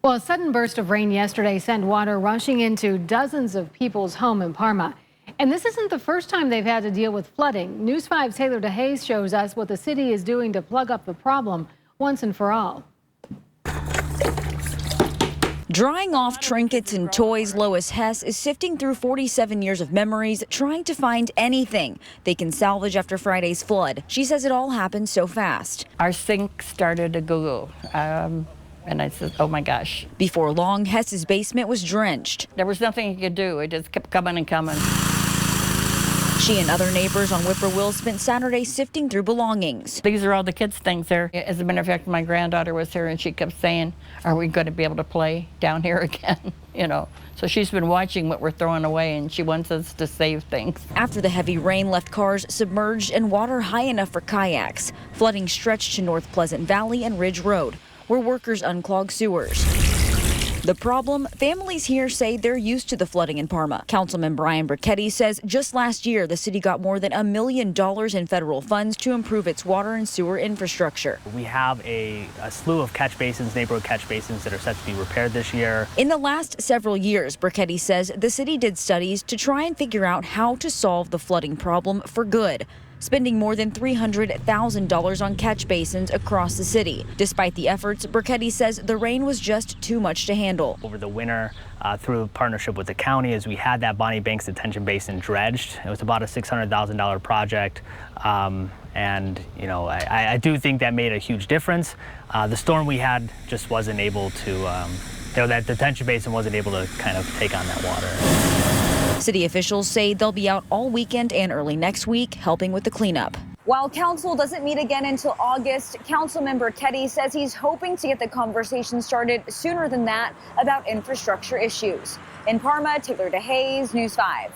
Well, a sudden burst of rain yesterday sent water rushing into dozens of people's homes in Parma. And this isn't the first time they've had to deal with flooding. News 5's Taylor DeHaze shows us what the city is doing to plug up the problem once and for all. Drying off trinkets and toys, Lois Hess is sifting through 47 years of memories, trying to find anything they can salvage after Friday's flood. She says it all happened so fast. Our sink started to go, and I said, oh my gosh. Before long, Hess's basement was drenched. There was nothing you could do. It just kept coming and coming. She and other neighbors on Whippoorwill spent Saturday sifting through belongings. These are all the kids' things there. As a matter of fact, my granddaughter was here and she kept saying, are we going to be able to play down here again? So she's been watching what we're throwing away and she wants us to save things. After the heavy rain left cars submerged and water high enough for kayaks, flooding stretched to North Pleasant Valley and Ridge Road, where workers unclogged sewers. The problem, families here say they're used to the flooding in Parma. Councilman Brian Brichetti says just last year, the city got more than $1 million in federal funds to improve its water and sewer infrastructure. We have a slew of catch basins, neighborhood catch basins that are set to be repaired this year. In the last several years, Brichetti says the city did studies to try and figure out how to solve the flooding problem for good, spending more than $300,000 on catch basins across the city. Despite the efforts, Brichetti says the rain was just too much to handle. Over the winter, through partnership with the county, as we had that Bonnie Banks detention basin dredged, it was about a $600,000 project. And I do think that made a huge difference. The storm we had just wasn't able to, that detention basin wasn't able to kind of take on that water. City officials say they'll be out all weekend and early next week helping with the cleanup. While council doesn't meet again until August, Councilmember Ketty says he's hoping to get the conversation started sooner than that about infrastructure issues. In Parma, Taylor DeHaze, News 5.